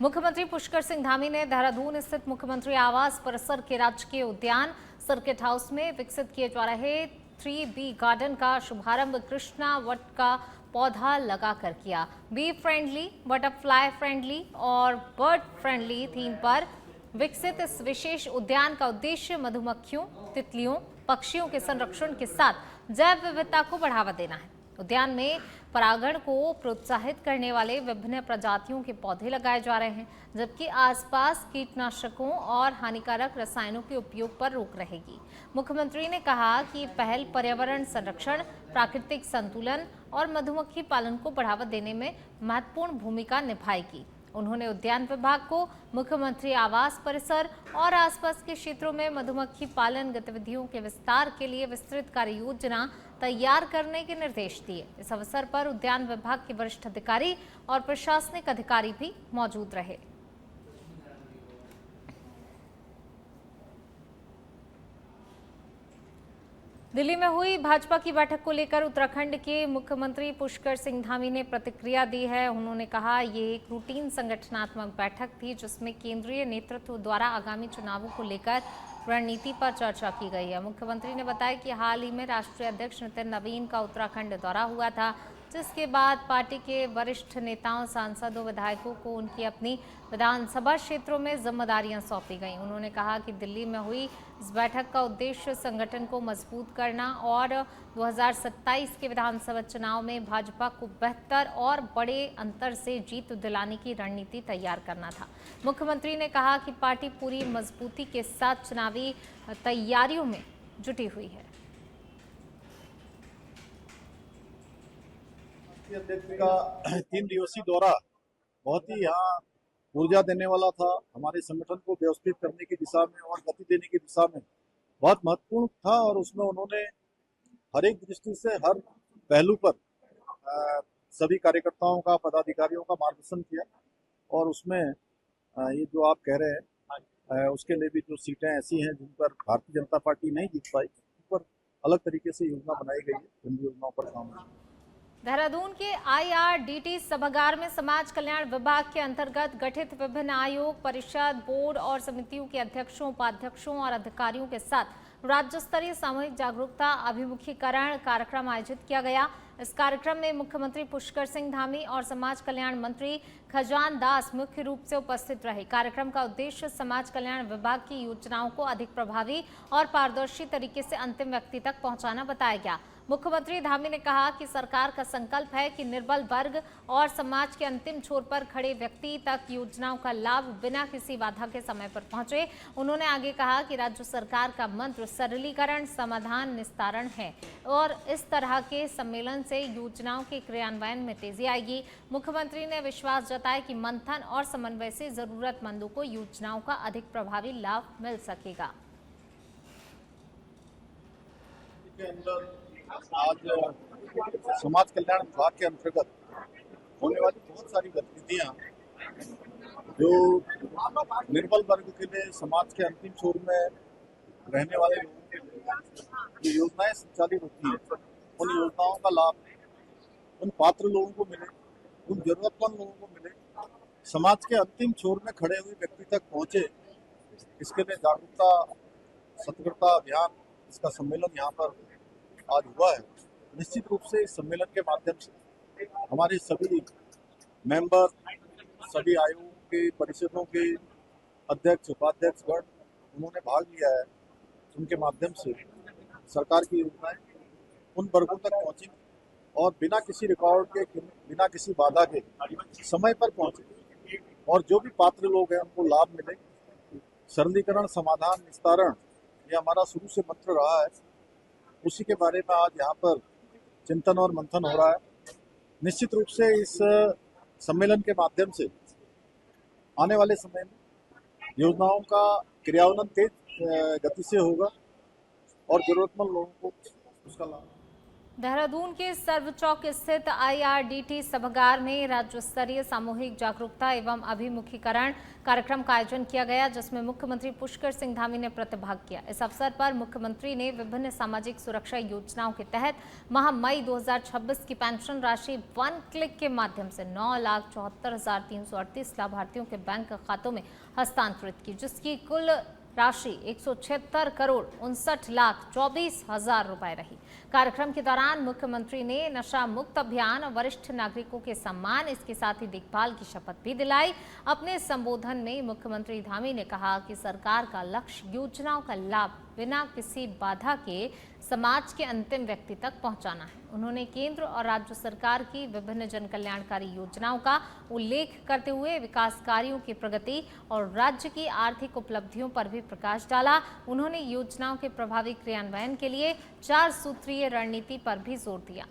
मुख्यमंत्री पुष्कर सिंह धामी ने देहरादून स्थित मुख्यमंत्री आवास परिसर के राजकीय उद्यान सर्किट हाउस में विकसित किए जा रहे 3B गार्डन का शुभारंभ कृष्णा वट का पौधा लगाकर किया। बी फ्रेंडली, बटरफ्लाई फ्रेंडली और बर्ड फ्रेंडली थीम पर विकसित इस विशेष उद्यान का उद्देश्य मधुमक्खियों, तितलियों, पक्षियों के संरक्षण के साथ जैव विविधता को बढ़ावा देना है। उद्यान में परागण को प्रोत्साहित करने वाले विभिन्न प्रजातियों के पौधे लगाए जा रहे हैं, जबकि आसपास कीटनाशकों और हानिकारक रसायनों के उपयोग पर रोक रहेगी। मुख्यमंत्री ने कहा कि ये पहल पर्यावरण संरक्षण, प्राकृतिक संतुलन और मधुमक्खी पालन को बढ़ावा देने में महत्वपूर्ण भूमिका निभाएगी। उन्होंने उद्यान विभाग को मुख्यमंत्री आवास परिसर और आसपास के क्षेत्रों में मधुमक्खी पालन गतिविधियों के विस्तार के लिए विस्तृत कार्य योजना तैयार करने के निर्देश दिए। इस अवसर पर उद्यान विभाग के वरिष्ठ अधिकारी और प्रशासनिक अधिकारी भी मौजूद रहे। दिल्ली में हुई भाजपा की बैठक को लेकर उत्तराखंड के मुख्यमंत्री पुष्कर सिंह धामी ने प्रतिक्रिया दी है। उन्होंने कहा ये एक रूटीन संगठनात्मक बैठक थी जिसमें केंद्रीय नेतृत्व द्वारा आगामी चुनावों को लेकर रणनीति पर चर्चा की गई है। मुख्यमंत्री ने बताया कि हाल ही में राष्ट्रीय अध्यक्ष नितिन नवीन का उत्तराखंड दौरा हुआ था, जिसके बाद पार्टी के वरिष्ठ नेताओं, सांसदों, विधायकों को उनकी अपनी विधानसभा क्षेत्रों में जिम्मेदारियां सौंपी गईं। उन्होंने कहा कि दिल्ली में हुई इस बैठक का उद्देश्य संगठन को मजबूत करना और 2027 के विधानसभा चुनाव में भाजपा को बेहतर और बड़े अंतर से जीत दिलाने की रणनीति तैयार करना था। मुख्यमंत्री ने कहा कि पार्टी पूरी मजबूती के साथ चुनावी तैयारियों में जुटी हुई है। अध्यक्ष का 3 दिवसीय दौरा बहुत ही यहाँ ऊर्जा देने वाला था। हमारे संगठन को व्यवस्थित करने की दिशा में और गति देने की दिशा में बहुत महत्वपूर्ण था और उसमें उन्होंने हर एक दृष्टि से हर पहलू पर सभी कार्यकर्ताओं का, पदाधिकारियों का मार्गदर्शन किया और उसमें ये जो आप कह रहे हैं उसके लिए भी जो सीटें ऐसी हैं जिन पर भारतीय जनता पार्टी नहीं जीत पाई, उन पर अलग तरीके से योजना बनाई गई है, उन योजनाओं पर काम है। देहरादून के IRDT सभागार में समाज कल्याण विभाग के अंतर्गत गठित विभिन्न आयोग, परिषद, बोर्ड और समितियों के अध्यक्षों, उपाध्यक्षों और अधिकारियों के साथ राज्य स्तरीय सामूहिक जागरूकता अभिमुखीकरण कार्यक्रम आयोजित किया गया। इस कार्यक्रम में मुख्यमंत्री पुष्कर सिंह धामी और समाज कल्याण मंत्री खजान दास मुख्य रूप से उपस्थित रहे। कार्यक्रम का उद्देश्य समाज कल्याण विभाग की योजनाओं को अधिक प्रभावी और पारदर्शी तरीके से अंतिम व्यक्ति तक पहुंचाना बताया गया। मुख्यमंत्री धामी ने कहा कि सरकार का संकल्प है कि निर्बल वर्ग और समाज के अंतिम छोर पर खड़े व्यक्ति तक योजनाओं का लाभ बिना किसी बाधा के समय पर पहुंचे। उन्होंने आगे कहा कि राज्य सरकार का मंत्र सरलीकरण, समाधान, निस्तारण है और इस तरह के सम्मेलन से योजनाओं के क्रियान्वयन में तेजी आएगी। मुख्यमंत्री ने विश्वास जताया कि मंथन और समन्वय से जरूरतमंदों को योजनाओं का अधिक प्रभावी लाभ मिल सकेगा। आज समाज कल्याण विभाग के अंतर्गत होने वाली बहुत सारी गतिविधियां जो निर्बल वर्ग के लिए, समाज के अंतिम छोर में रहने वाले लोगों के लिए जो योजनाएं संचालित होती हैं, उन योजनाओं का लाभ उन पात्र लोगों को मिले, उन जरूरतमंद लोगों को मिले, समाज के अंतिम छोर में खड़े हुए व्यक्ति तक पहुंचे। इसके लिए जागरूकता सतर्कता अभियान, इसका सम्मेलन यहाँ पर आज हुआ है। निश्चित रूप से इस सम्मेलन के माध्यम से हमारे सभी मेंबर, सभी आयोगों के, परिषदों के अध्यक्ष, उपाध्यक्ष गण उन्होंने भाग लिया है। उनके माध्यम से सरकार की योजनाएं उन वर्गों तक पहुंची और बिना किसी रिकॉर्ड के, बिना किसी बाधा के समय पर पहुंचे और जो भी पात्र लोग हैं उनको लाभ मिले। सरलीकरण, समाधान, निस्तारण ये हमारा शुरू से मंत्र रहा है। उसी के बारे में आज यहाँ पर चिंतन और मंथन हो रहा है। निश्चित रूप से इस सम्मेलन के माध्यम से आने वाले समय में योजनाओं का क्रियान्वयन तेज गति से होगा और जरूरतमंद लोगों को उसका लाभ देहरादून के सर्वचौक स्थित IRDT सभागार में राज्य स्तरीय सामूहिक जागरूकता एवं अभिमुखीकरण कार्यक्रम का आयोजन किया गया, जिसमें मुख्यमंत्री पुष्कर सिंह धामी ने प्रतिभाग किया। इस अवसर पर मुख्यमंत्री ने विभिन्न सामाजिक सुरक्षा योजनाओं के तहत माह मई 2026 की पेंशन राशि 1 क्लिक के माध्यम से 9,74,338 लाभार्थियों के बैंक खातों में हस्तांतरित की, जिसकी कुल राशि 176,59,24,000 रुपए रही। कार्यक्रम के दौरान मुख्यमंत्री ने नशा मुक्त अभियान, वरिष्ठ नागरिकों के सम्मान, इसके साथ ही देखभाल की शपथ भी दिलाई। अपने संबोधन में मुख्यमंत्री धामी ने कहा कि सरकार का लक्ष्य योजनाओं का लाभ बिना किसी बाधा के समाज के अंतिम व्यक्ति तक पहुंचाना है। उन्होंने केंद्र और राज्य सरकार की विभिन्न जन कल्याणकारी योजनाओं का उल्लेख करते हुए विकास कार्यों की प्रगति और राज्य की आर्थिक उपलब्धियों पर भी प्रकाश डाला। उन्होंने योजनाओं के प्रभावी क्रियान्वयन के लिए 4 सूत्रीय रणनीति पर भी जोर दिया।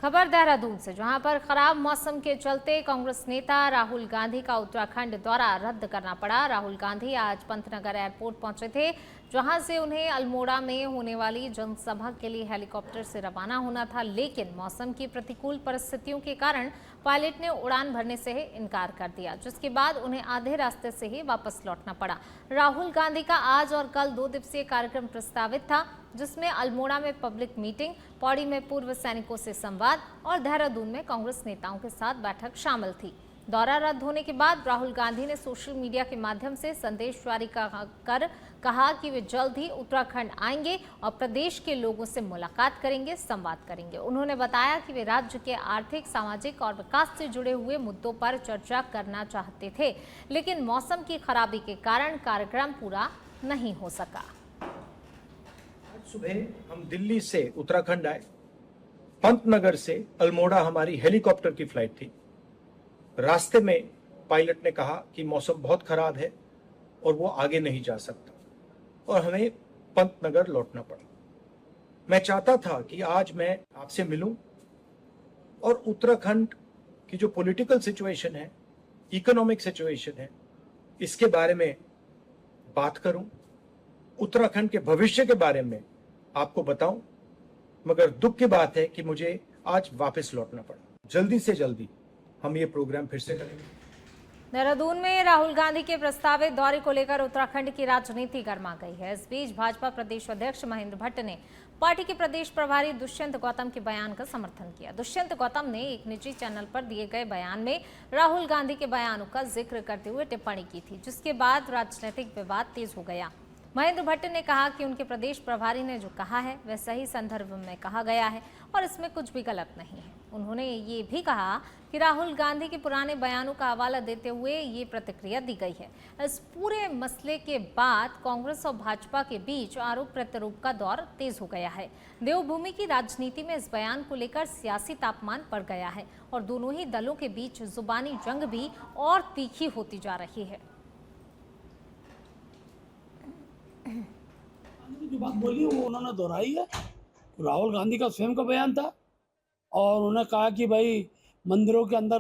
खबर देहरादून से, जहां पर खराब मौसम के चलते कांग्रेस नेता राहुल गांधी का उत्तराखंड दौरा रद्द करना पड़ा। राहुल गांधी आज पंतनगर एयरपोर्ट पहुंचे थे, जहां से उन्हें अल्मोड़ा में होने वाली जनसभा के लिए हेलीकॉप्टर से रवाना होना था, लेकिन मौसम की प्रतिकूल परिस्थितियों के कारण पायलट ने उड़ान भरने से ही इनकार कर दिया, जिसके बाद उन्हें आधे रास्ते से ही वापस लौटना पड़ा। राहुल गांधी का आज और कल 2 दिवसीय कार्यक्रम प्रस्तावित था, जिसमें अल्मोड़ा में पब्लिक मीटिंग, पौड़ी में पूर्व सैनिकों से संवाद और देहरादून में कांग्रेस नेताओं के साथ बैठक शामिल थी। दौरा रद्द होने के बाद राहुल गांधी ने सोशल मीडिया के माध्यम से संदेश जारी कर कहा कि वे जल्द ही उत्तराखंड आएंगे और प्रदेश के लोगों से मुलाकात करेंगे, संवाद करेंगे। उन्होंने बताया कि वे राज्य के आर्थिक, सामाजिक और विकास से जुड़े हुए मुद्दों पर चर्चा करना चाहते थे, लेकिन मौसम की खराबी के कारण कार्यक्रम पूरा नहीं हो सका। सुबह हम दिल्ली से उत्तराखंड आए। पंतनगर से अल्मोड़ा हमारी हेलीकॉप्टर की फ्लाइट थी। रास्ते में पायलट ने कहा कि मौसम बहुत खराब है और वो आगे नहीं जा सकता और हमें पंतनगर लौटना पड़ा। मैं चाहता था कि आज मैं आपसे मिलूं और उत्तराखंड की जो पॉलिटिकल सिचुएशन है, इकोनॉमिक सिचुएशन है, इसके बारे में बात करूं, उत्तराखंड के भविष्य के बारे में आपको बताऊं, मगर दुख की बात है कि मुझे आज वापस लौटना पड़ा। जल्दी से जल्दी हम ये प्रोग्राम फिर से करेंगे। देहरादून में राहुल गांधी के प्रस्तावित दौरे को लेकर उत्तराखंड की राजनीति गर्मा गई है। इस बीच भाजपा प्रदेश अध्यक्ष महेंद्र भट्ट ने पार्टी के प्रदेश प्रभारी दुष्यंत गौतम के बयान का समर्थन किया। दुष्यंत गौतम ने एक निजी चैनल पर दिए गए बयान में राहुल गांधी के बयानों का जिक्र करते हुए टिप्पणी की थी, जिसके बाद राजनीतिक विवाद तेज हो गया। महेंद्र भट्ट ने कहा कि उनके प्रदेश प्रभारी ने जो कहा है वह सही संदर्भ में कहा गया है और इसमें कुछ भी गलत नहीं है। उन्होंने ये भी कहा कि राहुल गांधी के पुराने बयानों का हवाला देते हुए ये प्रतिक्रिया दी गई है। इस पूरे मसले के बाद कांग्रेस और भाजपा के बीच आरोप प्रत्यारोप का दौर तेज हो गया है। देवभूमि की राजनीति में इस बयान को लेकर सियासी तापमान बढ़ गया है और दोनों ही दलों के बीच जुबानी जंग भी और तीखी होती जा रही है। जो बात बोली वो उन्होंने दोहराई है। राहुल गांधी का स्वयं का बयान था और उन्होंने कहा कि भाई मंदिरों के अंदर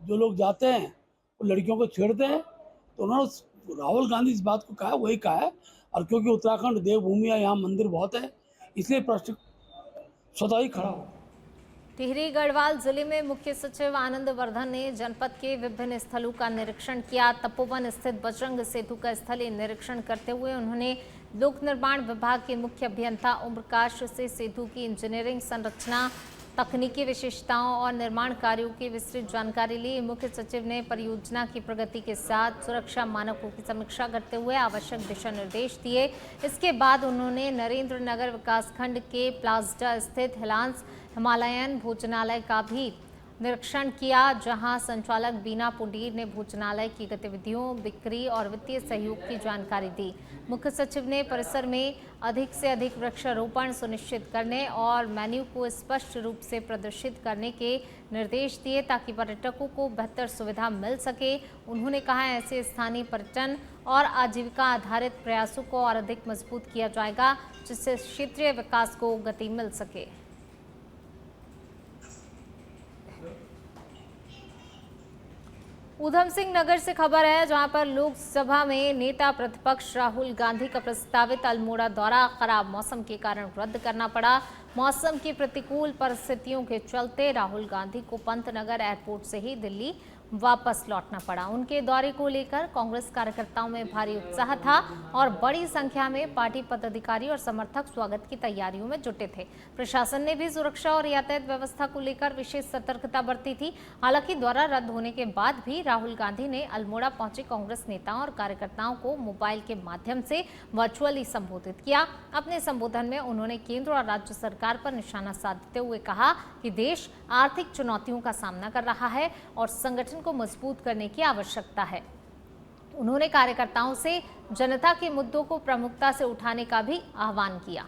जो लोग जाते हैं वो लड़कियों को छेड़ते हैं, तो उन्होंने राहुल गांधी इस बात को कहा, वही कहा है। और क्योंकि उत्तराखंड देवभूमि है, यहाँ मंदिर बहुत है, इसलिए प्रश्न स्वतः ही खड़ा हो। टिहरी गढ़वाल जिले में मुख्य सचिव आनंद वर्धन ने जनपद के विभिन्न स्थलों का निरीक्षण किया। तपोवन स्थित बजरंग सेतु का स्थलीय निरीक्षण करते हुए उन्होंने लोक निर्माण विभाग के मुख्य अभियंता ओमप्रकाश से सेतु की इंजीनियरिंग, संरचना, तकनीकी विशेषताओं और निर्माण कार्यों की विस्तृत जानकारी ली। मुख्य सचिव ने परियोजना की प्रगति के साथ सुरक्षा मानकों की समीक्षा करते हुए आवश्यक दिशा निर्देश दिए। इसके बाद उन्होंने नरेंद्र नगर विकासखंड के प्लाज्डा स्थित हिलांस हिमालयन भोजनालय का भी निरीक्षण किया, जहां संचालक बीना पुंडीर ने भोजनालय की गतिविधियों, बिक्री और वित्तीय सहयोग की जानकारी दी। मुख्य सचिव ने परिसर में अधिक से अधिक वृक्षारोपण सुनिश्चित करने और मेन्यू को स्पष्ट रूप से प्रदर्शित करने के निर्देश दिए, ताकि पर्यटकों को बेहतर सुविधा मिल सके। उन्होंने कहा, ऐसे स्थानीय पर्यटन और आजीविका आधारित प्रयासों को और अधिक मजबूत किया जाएगा, जिससे क्षेत्रीय विकास को गति मिल सके। ऊधम सिंह नगर से खबर है, जहां पर लोकसभा में नेता प्रतिपक्ष राहुल गांधी का प्रस्तावित अल्मोड़ा दौरा खराब मौसम के कारण रद्द करना पड़ा। मौसम की प्रतिकूल परिस्थितियों के चलते राहुल गांधी को पंतनगर एयरपोर्ट से ही दिल्ली वापस लौटना पड़ा। उनके दौरे को लेकर कांग्रेस कार्यकर्ताओं में भारी उत्साह था और बड़ी संख्या में पार्टी पदाधिकारी और समर्थक स्वागत की तैयारियों में जुटे थे। प्रशासन ने भी सुरक्षा और यातायात व्यवस्था को लेकर विशेष सतर्कता बरती थी। हालांकि दौरा रद्द होने के बाद भी राहुल गांधी ने अल्मोड़ा पहुंचे कांग्रेस नेताओं और कार्यकर्ताओं को मोबाइल के माध्यम से वर्चुअली संबोधित किया। अपने संबोधन में उन्होंने केंद्र और राज्य सरकार पर निशाना साधते हुए कहा कि देश आर्थिक चुनौतियों का सामना कर रहा है और संगठन को मजबूत करने की आवश्यकता है। उन्होंने कार्यकर्ताओं से जनता के मुद्दों को प्रमुखता से उठाने का भी आह्वान किया।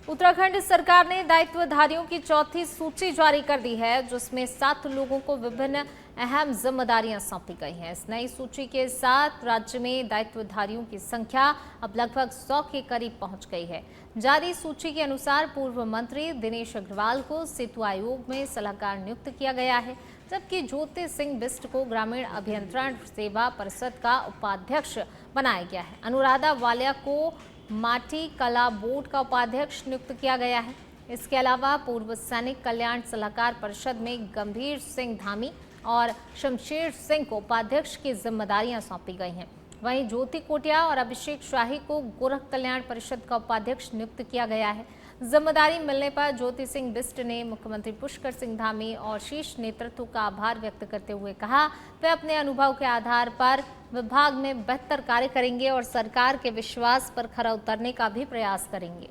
उत्तराखंड सरकार ने दायित्वधारियों की चौथी सूची जारी कर दी है, जिसमें 7 लोगों को विभिन्न अहम जिम्मेदारियां सौंपी गई हैं। इस नई सूची के साथ राज्य में दायित्वधारियों की संख्या अब लगभग 100 के करीब पहुंच गई है। जारी सूची के अनुसार पूर्व मंत्री दिनेश अग्रवाल को सेतु आयोग में सलाहकार नियुक्त किया गया है, जबकि ज्योति सिंह बिष्ट को ग्रामीण अभियंत्रण सेवा परिषद का उपाध्यक्ष बनाया गया है। अनुराधा वालिया को माटी कला बोर्ड का उपाध्यक्ष नियुक्त किया गया है। इसके अलावा पूर्व सैनिक कल्याण सलाहकार परिषद में गंभीर सिंह धामी और शमशेर सिंह को उपाध्यक्ष की जिम्मेदारियां सौंपी गई हैं। वहीं ज्योति कोटिया और अभिषेक शाही को गोरख कल्याण परिषद का उपाध्यक्ष नियुक्त किया गया है। जिम्मेदारी मिलने पर ज्योति सिंह बिष्ट ने मुख्यमंत्री पुष्कर सिंह धामी और शीर्ष नेतृत्व का आभार व्यक्त करते हुए कहा, वे अपने अनुभव के आधार पर विभाग में बेहतर कार्य करेंगे और सरकार के विश्वास पर खरा उतरने का भी प्रयास करेंगे।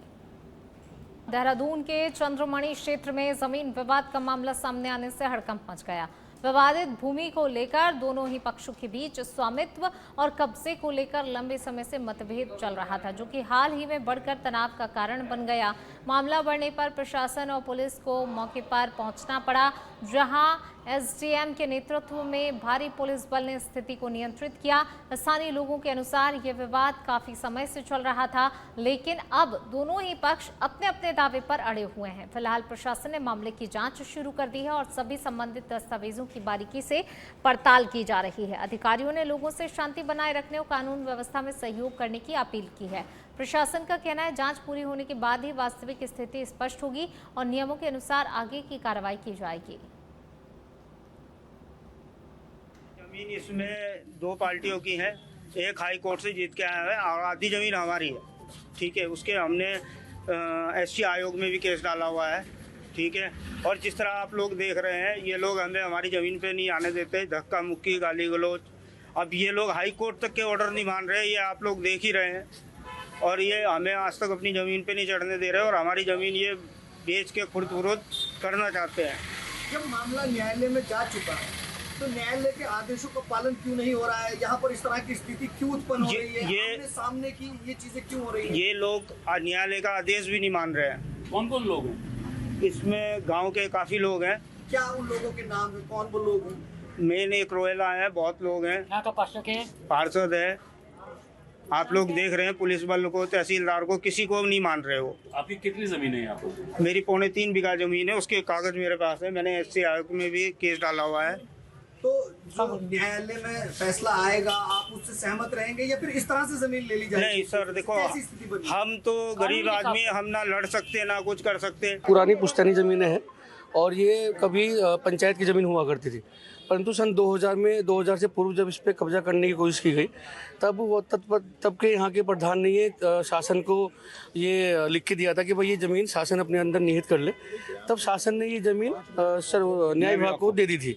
देहरादून के चंद्रमणि क्षेत्र में जमीन विवाद का मामला सामने आने से हड़कंप मच गया। विवादित भूमि को लेकर दोनों ही पक्षों के बीच स्वामित्व और कब्जे को लेकर लंबे समय से मतभेद चल रहा था, जो कि हाल ही में बढ़कर तनाव का कारण बन गया। मामला बढ़ने पर प्रशासन और पुलिस को मौके पर पहुंचना पड़ा, जहां एसडीएम के नेतृत्व में भारी पुलिस बल ने स्थिति को नियंत्रित किया। स्थानीय लोगों के अनुसार यह विवाद काफी समय से चल रहा था, लेकिन अब दोनों ही पक्ष अपने अपने दावे पर अड़े हुए हैं। फिलहाल प्रशासन ने मामले की जांच शुरू कर दी है और सभी संबंधित दस्तावेजों की बारीकी से पड़ताल की जा रही है। अधिकारियों ने लोगों से शांति बनाए रखने और कानून व्यवस्था में सहयोग करने की अपील की है। प्रशासन का कहना है, जांच पूरी होने के बाद ही वास्तविक स्थिति स्पष्ट होगी और नियमों के अनुसार आगे की कार्रवाई की जाएगी। जमीन इसमें 2 पार्टियों की है, एक हाई कोर्ट से जीत के आया है और आधी जमीन हमारी है। ठीक है, उसके हमने एसटी आयोग में भी केस डाला हुआ है। ठीक है, और जिस तरह आप लोग देख रहे हैं, ये लोग हमें हमारी ज़मीन पे नहीं आने देते, धक्का मुक्की, गाली गलौज। अब ये लोग हाई कोर्ट तक के ऑर्डर नहीं मान रहे, ये आप लोग देख ही रहे हैं। और ये हमें आज तक अपनी ज़मीन पे नहीं चढ़ने दे रहे और हमारी ज़मीन ये बेच के खुद फुर्द करना चाहते हैं। जब मामला न्यायालय में जा चुका है तो न्यायालय के आदेशों का पालन क्यों नहीं हो रहा है? यहाँ पर इस तरह की स्थिति क्यों उत्पन्न हो रही है? ये सामने की ये चीजें क्यों हो रही है? ये लोग न्यायालय का आदेश भी नहीं मान रहे हैं। कौन कौन लोग हैं इसमें? गांव के काफी लोग हैं। क्या उन लोगों के नाम है? कौन वो लोग हैं? मेन एक रोयला है, बहुत लोग हैं, यहाँ का पार्षद है। आप लोग देख रहे हैं, पुलिस बल को, तहसीलदार को, किसी को नहीं मान रहे हो। आपकी कितनी जमीन है यहाँ पर? मेरी 3.25 बीघा जमीन है, उसके कागज मेरे पास है। मैंने एससी आयोग में भी केस डाला हुआ है। तो जो न्यायालय में फैसला आएगा, आप उससे सहमत रहेंगे या फिर इस तरह से जमीन ले ली जाएगी? नहीं सर, देखो हम तो गरीब आदमी, हम ना लड़ सकते ना कुछ कर सकते। पुरानी पुश्तैनी ज़मीनें हैं और ये कभी पंचायत की ज़मीन हुआ करती थी, परंतु सन 2000 से पूर्व जब इस पर कब्जा करने की कोशिश की गई, तब के यहाँ के प्रधान ने ये शासन को ये लिख के दिया था कि भाई ये ज़मीन शासन अपने अंदर निहित कर ले। तब शासन ने ये ज़मीन न्याय विभाग को दे दी थी।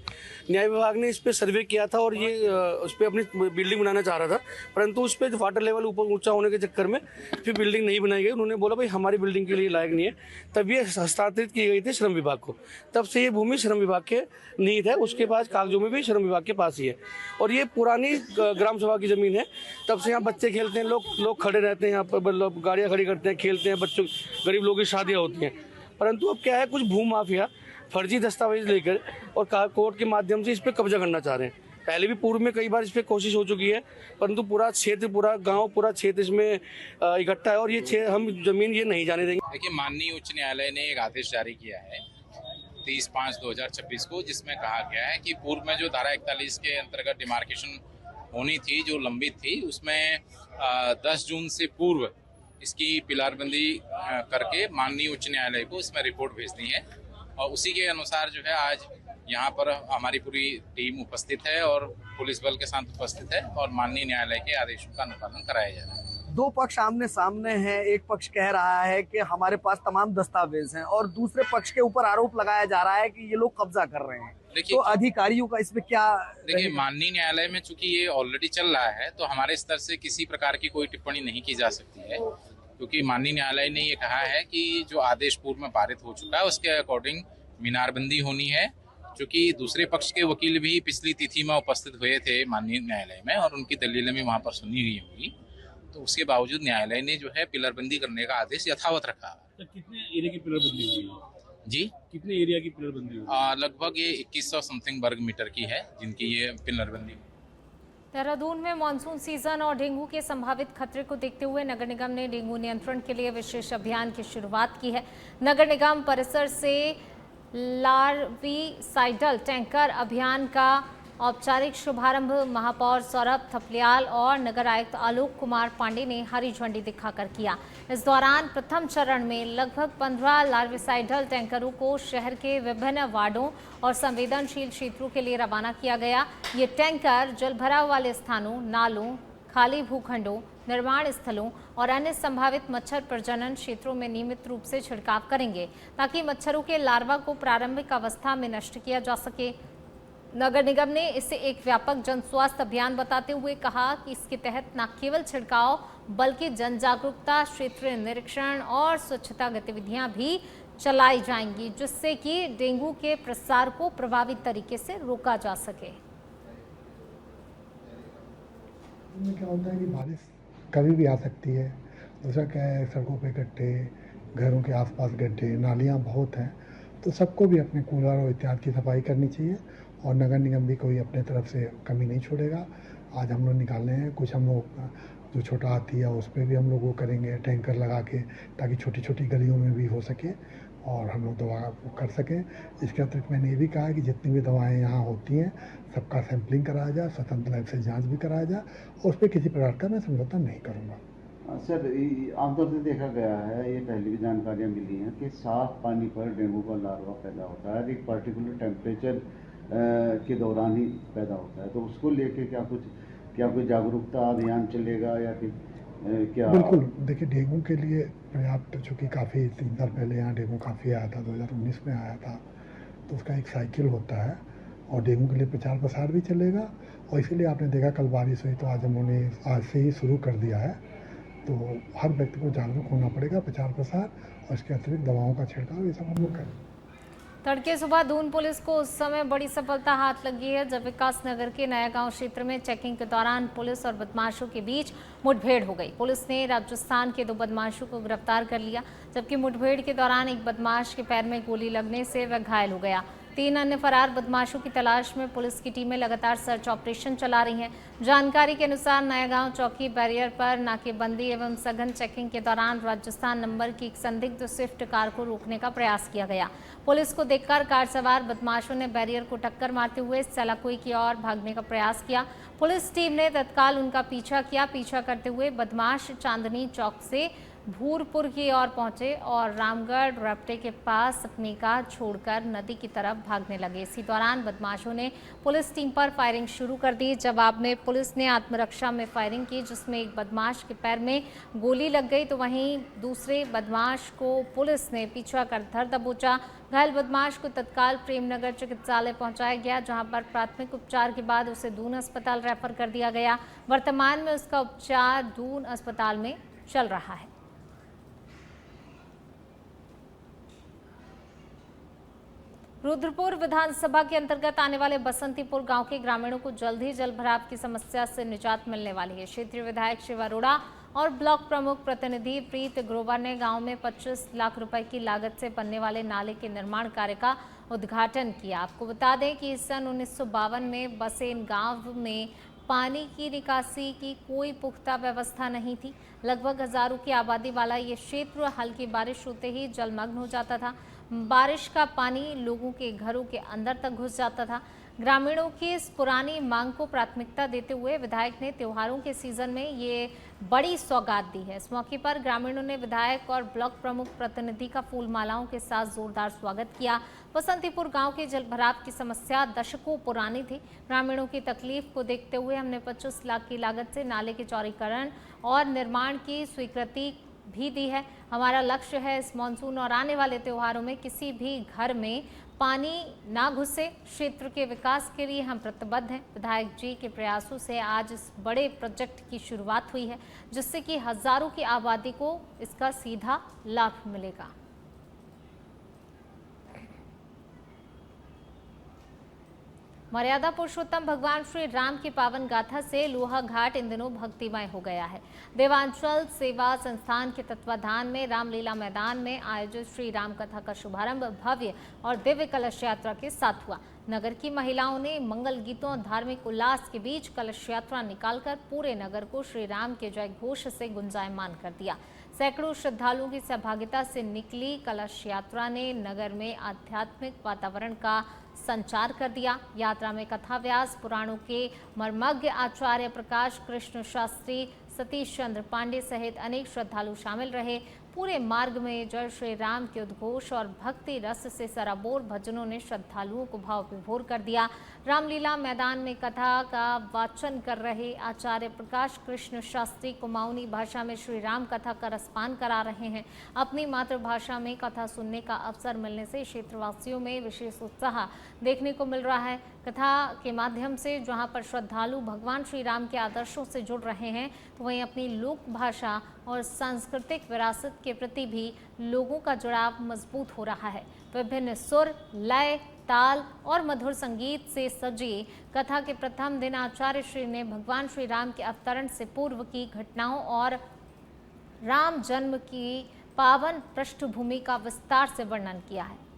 न्याय विभाग ने इस पर सर्वे किया था और ये उस पर अपनी बिल्डिंग बनाना चाह रहा था, परंतु उस पर वाटर लेवल ऊपर ऊंचा होने के चक्कर में फिर बिल्डिंग नहीं बनाई गई। उन्होंने बोला भाई हमारी बिल्डिंग के लिए लायक नहीं है, तब ये हस्तांतरित की गई थी श्रम विभाग को। तब से ये भूमि श्रम विभाग के निहित है, उसके पास कागजों में भी श्रम विभाग के पास ही है। और ये पुरानी ग्राम सभा की ज़मीन है, तब से यहाँ बच्चे खेलते हैं, लोग खड़े रहते हैं, यहाँ पर गाड़ियाँ खड़ी करते हैं, खेलते हैं, बच्चों गरीब लोगों की शादियाँ होती हैं। परंतु अब क्या है, कुछ भू माफिया फर्जी दस्तावेज लेकर और कोर्ट के माध्यम से इस पर कब्जा करना चाह रहे हैं। पहले भी पूर्व में कई बार इस पर कोशिश हो चुकी है, परंतु पूरा क्षेत्र, पूरा गांव, पूरा क्षेत्र इसमें इकट्ठा है और ये हम जमीन ये नहीं जाने देंगे। देखिए, माननीय उच्च न्यायालय ने एक आदेश जारी किया है 30/5/2026 को, जिसमें कहा गया है कि पूर्व में जो धारा 41 के अंतर्गत डिमार्केशन होनी थी, जो लंबित थी, उसमें 10 जून से पूर्व इसकी पिलारबंदी करके माननीय उच्च न्यायालय को इसमें रिपोर्ट भेजनी है और उसी के अनुसार जो है आज यहाँ पर हमारी पूरी टीम उपस्थित है और पुलिस बल के साथ उपस्थित है और माननीय न्यायालय के आदेशों का अनुपालन कराया जा रहा है। दो पक्ष आमने सामने हैं। एक पक्ष कह रहा है कि हमारे पास तमाम दस्तावेज हैं और दूसरे पक्ष के ऊपर आरोप लगाया जा रहा है कि ये लोग कब्जा कर रहे हैं। देखिए, तो अधिकारियों का इसमें क्या? देखिए, माननीय न्यायालय में चूंकि ये ऑलरेडी चल रहा है तो हमारे स्तर से किसी प्रकार की कोई टिप्पणी नहीं की जा सकती है, क्योंकि माननीय न्यायालय ने ये कहा है कि जो आदेश पूर्व में पारित हो चुका है उसके अकॉर्डिंग मीनारबंदी होनी है। चूंकि दूसरे पक्ष के वकील भी पिछली तिथि में उपस्थित हुए थे माननीय न्यायालय में और उनकी दलीलें भी वहां पर सुनी हुई होगी, तो उसके बावजूद न्यायालय ने जो है पिलरबंदी करने का आदेश यथावत रखा। तो कितने एरिया की पिलरबंदी हुई है जी? कितने एरिया की पिलरबंदी हुई? लगभग ये 2100 समथिंग वर्ग मीटर की है जिनकी ये पिलरबंदी। देहरादून में मानसून सीजन और डेंगू के संभावित खतरे को देखते हुए नगर निगम ने डेंगू नियंत्रण के लिए विशेष अभियान की शुरुआत की है। नगर निगम परिसर से लार्विसाइडल टैंकर अभियान का औपचारिक शुभारंभ महापौर सौरभ थपलियाल और नगर आयुक्त आलोक कुमार पांडे ने हरी झंडी दिखाकर किया। इस दौरान प्रथम चरण में लगभग 15 लार्विसाइडल टैंकरों को शहर के विभिन्न वार्डों और संवेदनशील क्षेत्रों के लिए रवाना किया गया। ये टैंकर जलभराव वाले स्थानों, नालों, खाली भूखंडों, निर्माण स्थलों और अन्य संभावित मच्छर प्रजनन क्षेत्रों में नियमित रूप से छिड़काव करेंगे ताकि मच्छरों के लार्वा को प्रारंभिक अवस्था में नष्ट किया जा सके। नगर निगम ने इसे एक व्यापक जन स्वास्थ्य अभियान बताते हुए कहा कि इसके तहत न केवल छिड़काव बल्कि जन जागरूकता, क्षेत्रीय निरीक्षण और स्वच्छता गतिविधियां भी चलाई जाएंगी, जिससे कि डेंगू के प्रसार को प्रभावी तरीके से रोका जा सके। में क्या होता है कि बारिश कभी भी आ सकती है। दूसरा क्या है, सड़कों पे गड्ढे, घरों के आसपास गड्ढे, नालियाँ बहुत हैं, तो सबको भी अपने कूलर और इत्यादि की सफाई करनी चाहिए और नगर निगम भी कोई अपने तरफ से कमी नहीं छोड़ेगा। आज हम लोग निकालने हैं, कुछ हम लोग जो छोटा हाथी है उस पर भी हम लोग वो करेंगे टैंकर लगा के, ताकि छोटी छोटी गलियों में भी हो सके और हम लोग दवा कर सकें। इसके अतिरिक्त मैंने ये भी कहा है कि जितनी भी दवाएं यहाँ होती हैं सबका सैंपलिंग कराया जाए, स्वतंत्र लैब से जांच भी कराया जाए और उस पर किसी प्रकार का मैं समझौता नहीं करूँगा। सर, आमतौर से देखा गया है, ये पहले भी जानकारियाँ मिली हैं कि साफ पानी पर डेंगू का लार्वा पैदा होता है, एक पर्टिकुलर टेम्परेचर के दौरान ही पैदा होता है, तो उसको लेके क्या कोई जागरूकता अभियान चलेगा या फिर क्या? बिल्कुल, देखिए डेंगू के लिए पर्याप्त, चूँकि काफ़ी 3 साल पहले यहाँ डेंगू काफ़ी आया था, 2019 में आया था, तो उसका एक साइकिल होता है और डेंगू के लिए प्रचार प्रसार भी चलेगा और इसीलिए आपने देखा कल बारिश हुई तो आज हमने आज से ही शुरू कर दिया है। तो हर व्यक्ति को जागरूक होना पड़ेगा, प्रचार प्रसार और इसके अतिरिक्त दवाओं का छिड़काव, ये सब हम लोग करें। तड़के सुबह दून पुलिस को उस समय बड़ी सफलता हाथ लगी है जब विकास नगर के नया गांव क्षेत्र में चेकिंग के दौरान पुलिस और बदमाशों के बीच मुठभेड़ हो गई। पुलिस ने राजस्थान के 2 बदमाशों को गिरफ्तार कर लिया, जबकि मुठभेड़ के दौरान एक बदमाश के पैर में गोली लगने से वह घायल हो गया। 3 अन्य फरार बदमाशों की तलाश में पुलिस की टीमें लगातार सर्च ऑपरेशन चला रही हैं। जानकारी के अनुसार नया गांव चौकी बैरियर पर नाकेबंदी एवं सघन चेकिंग के दौरान राजस्थान नंबर की एक संदिग्ध स्विफ्ट कार को रोकने का प्रयास किया गया। पुलिस को देखकर कार सवार बदमाशों ने बैरियर को टक्कर मारते हुए सलाकुई की ओर भागने का प्रयास किया। पुलिस टीम ने तत्काल उनका पीछा किया। पीछा करते हुए बदमाश चांदनी चौक से भूरपुर की ओर पहुंचे और रामगढ़ रपटे के पास अपनी कार छोड़कर नदी की तरफ भागने लगे। इसी दौरान बदमाशों ने पुलिस टीम पर फायरिंग शुरू कर दी। जवाब में पुलिस ने आत्मरक्षा में फायरिंग की, जिसमें एक बदमाश के पैर में गोली लग गई, तो वहीं दूसरे बदमाश को पुलिस ने पीछा कर धर दबोचा। घायल बदमाश को तत्काल प्रेमनगर चिकित्सालय पहुंचाया गया, जहां पर प्राथमिक उपचार के बाद उसे दून अस्पताल रेफर कर दिया गया। वर्तमान में उसका उपचार दून अस्पताल में चल रहा है। रुद्रपुर विधानसभा के अंतर्गत आने वाले बसंतीपुर गांव के ग्रामीणों को जल्द ही जलभराव की समस्या से निजात मिलने वाली है। क्षेत्रीय विधायक शिव अरोड़ा और ब्लॉक प्रमुख प्रतिनिधि प्रीत ग्रोवर ने गांव में 25 लाख रुपए की लागत से बनने वाले नाले के निर्माण कार्य का उद्घाटन किया। आपको बता दें कि सन 1952 में बसे इन गांव में पानी की निकासी की कोई पुख्ता व्यवस्था नहीं थी। लगभग हजारों की आबादी वाला ये क्षेत्र हल्की बारिश होते ही जलमग्न हो जाता था। बारिश का पानी लोगों के घरों के अंदर तक घुस जाता था। ग्रामीणों की इस पुरानी मांग को प्राथमिकता देते हुए विधायक ने त्योहारों के सीजन में ये बड़ी सौगात दी है। इस मौके पर ग्रामीणों ने विधायक और ब्लॉक प्रमुख प्रतिनिधि का फूल मालाओं के साथ जोरदार स्वागत किया। बसंतीपुर गांव के जलभराव की समस्या दशकों पुरानी थी। ग्रामीणों की तकलीफ को देखते हुए हमने 25 लाख की लागत से नाले के चौड़ीकरण और निर्माण की स्वीकृति भी दी है। हमारा लक्ष्य है इस मानसून और आने वाले त्योहारों में किसी भी घर में पानी ना घुसे। क्षेत्र के विकास के लिए हम प्रतिबद्ध हैं। विधायक जी के प्रयासों से आज इस बड़े प्रोजेक्ट की शुरुआत हुई है, जिससे कि हजारों की आबादी को इसका सीधा लाभ मिलेगा। मर्यादा पुरुषोत्तम भगवान श्री राम की पावन गाथा से लोहा घाट इन दिनों भक्तिमय हो गया है। देवांचल सेवा संस्थान के तत्वाधान में रामलीला मैदान में आयोजित श्री राम कथा का शुभारंभ भव्य और दिव्य कलश यात्रा के साथ हुआ। नगर की महिलाओं ने मंगल गीतों और धार्मिक उल्लास के बीच कलश यात्रा निकालकर पूरे नगर को श्री राम के जय घोष से गुंजायमान कर दिया। सैकड़ों श्रद्धालुओं की सहभागिता से निकली कलश यात्रा ने नगर में आध्यात्मिक वातावरण का संचार कर दिया। यात्रा में कथा व्यास, पुराणों के मर्मज्ञ आचार्य प्रकाश कृष्ण शास्त्री, सतीश चंद्र पांडे सहित अनेक श्रद्धालु शामिल रहे। पूरे मार्ग में जय श्री राम के उद्घोष और भक्ति रस से सराबोर भजनों ने श्रद्धालुओं को भाव विभोर कर दिया। रामलीला मैदान में कथा का वाचन कर रहे आचार्य प्रकाश कृष्ण शास्त्री कुमाऊनी भाषा में श्री राम कथा का रसपान करा रहे हैं। अपनी मातृभाषा में कथा सुनने का अवसर मिलने से क्षेत्रवासियों में विशेष उत्साह देखने को मिल रहा है। कथा के माध्यम से जहां पर श्रद्धालु भगवान श्री राम के आदर्शों से जुड़ रहे हैं, तो वहीं अपनी लोक भाषा और सांस्कृतिक विरासत के प्रति भी लोगों का जुड़ाव मजबूत हो रहा है। विभिन्न सुर, लय, ताल और मधुर संगीत से सजी कथा के प्रथम दिन आचार्य श्री ने भगवान श्री राम के अवतरण से पूर्व की घटनाओं और राम जन्म की पावन पृष्ठभूमि का विस्तार से वर्णन किया है।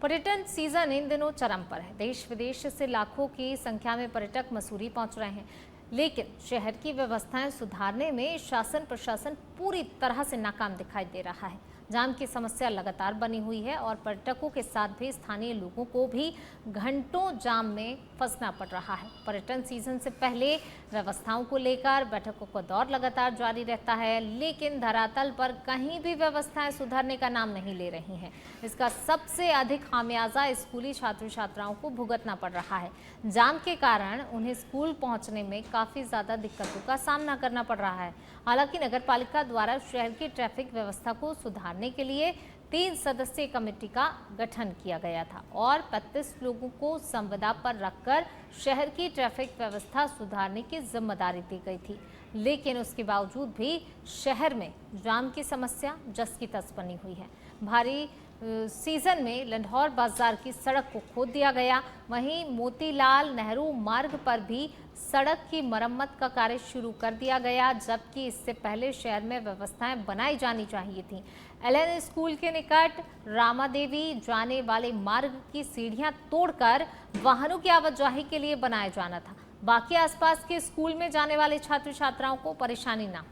पर्यटन सीजन इन दिनों चरम पर है। देश विदेश से लाखों की संख्या में पर्यटक मसूरी पहुंच रहे हैं, लेकिन शहर की व्यवस्थाएं सुधारने में शासन प्रशासन पूरी तरह से नाकाम दिखाई दे रहा है। जाम की समस्या लगातार बनी हुई है और पर्यटकों के साथ भी स्थानीय लोगों को भी घंटों जाम में फंसना पड़ रहा है। पर्यटन सीजन से पहले व्यवस्थाओं को लेकर बैठकों का दौर लगातार जारी रहता है, लेकिन धरातल पर कहीं भी व्यवस्थाएं सुधरने का नाम नहीं ले रही हैं। इसका सबसे अधिक खामियाजा स्कूली छात्र छात्राओं को भुगतना पड़ रहा है। जाम के कारण उन्हें स्कूल पहुंचने में काफ़ी ज़्यादा दिक्कतों का सामना करना पड़ रहा है। हालांकि नगरपालिका द्वारा शहर की ट्रैफिक व्यवस्था को सुधारने के लिए 3 सदस्यीय कमेटी का गठन किया गया था और 35 लोगों को संविदा पर रखकर शहर की ट्रैफिक व्यवस्था सुधारने की जिम्मेदारी दी गई थी। लेकिन उसके बावजूद भी शहर में जाम की समस्या जस की तस बनी हुई है। भारी सीजन में लंढौर बाजार की सड़क को खोद दिया गया। वहीं मोतीलाल नेहरू मार्ग पर भी सड़क की मरम्मत का कार्य शुरू कर दिया गया, जबकि इससे पहले शहर में व्यवस्थाएं बनाई जानी चाहिए थी। एलएन स्कूल के निकट रामादेवी जाने वाले मार्ग की सीढ़ियां तोड़कर वाहनों की आवाजाही के लिए बनाया जाना था। बाकी आसपास के स्कूल में जाने वाले छात्र छात्राओं को परेशानी ना।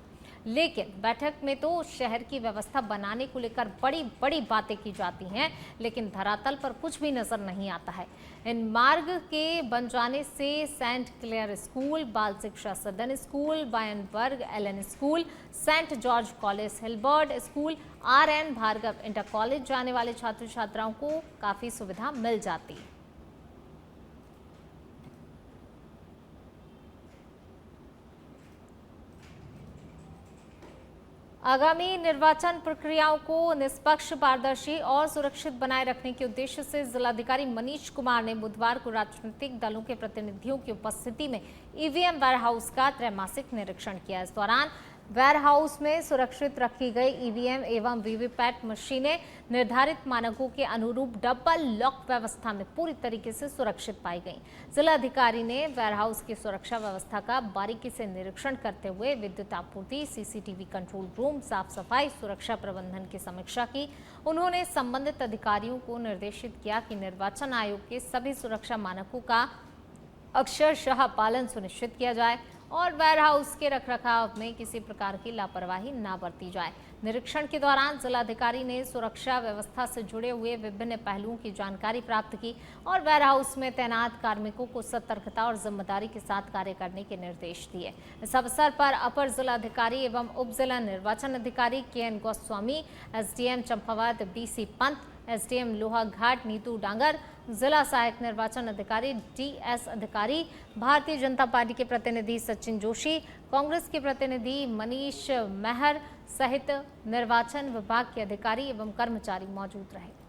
लेकिन बैठक में तो शहर की व्यवस्था बनाने को लेकर बड़ी बड़ी बातें की जाती हैं, लेकिन धरातल पर कुछ भी नजर नहीं आता है। इन मार्ग के बन जाने से Saint clear school, Bal Shiksha Sadan school, बायनबर्ग LN school, Saint George college Hilbert school, RN Bhargava inter college जाने वाले छात्र छात्राओं को काफ़ी सुविधा मिल जाती है। आगामी निर्वाचन प्रक्रियाओं को निष्पक्ष, पारदर्शी और सुरक्षित बनाए रखने के उद्देश्य से जिलाधिकारी मनीष कुमार ने बुधवार को राजनीतिक दलों के प्रतिनिधियों की उपस्थिति में ईवीएम वेयरहाउस का त्रैमासिक निरीक्षण किया। इस दौरान वेयर हाउस में सुरक्षित रखी गई ईवीएम एवं वीवीपैट मशीनें निर्धारित मानकों के अनुरूप डबल लॉक व्यवस्था में पूरी तरीके से सुरक्षित पाई गईं। जिला अधिकारी ने वेयर हाउस की सुरक्षा व्यवस्था का बारीकी से निरीक्षण करते हुए विद्युत आपूर्ति, सीसीटीवी कंट्रोल रूम, साफ सफाई, सुरक्षा प्रबंधन की समीक्षा की। उन्होंने संबंधित अधिकारियों को निर्देशित किया कि निर्वाचन आयोग के सभी सुरक्षा मानकों का अक्षरशः पालन सुनिश्चित किया जाए और वेयर हाउस के रखरखाव में किसी प्रकार की लापरवाही न बरती जाए। निरीक्षण के दौरान जिलाधिकारी ने सुरक्षा व्यवस्था से जुड़े हुए विभिन्न पहलुओं की जानकारी प्राप्त की और वेयर हाउस में तैनात कार्मिकों को सतर्कता और जिम्मेदारी के साथ कार्य करने के निर्देश दिए। इस अवसर पर अपर जिलाधिकारी एवं उप जिला निर्वाचन अधिकारी K N. Goswami, SDM Champawat BC Pant, SDM Lohaghat Neetu Dangar, जिला सहायक निर्वाचन अधिकारी DS अधिकारी, भारतीय जनता पार्टी के प्रतिनिधि सचिन जोशी, कांग्रेस के प्रतिनिधि मनीष मेहर सहित निर्वाचन विभाग के अधिकारी एवं कर्मचारी मौजूद रहे।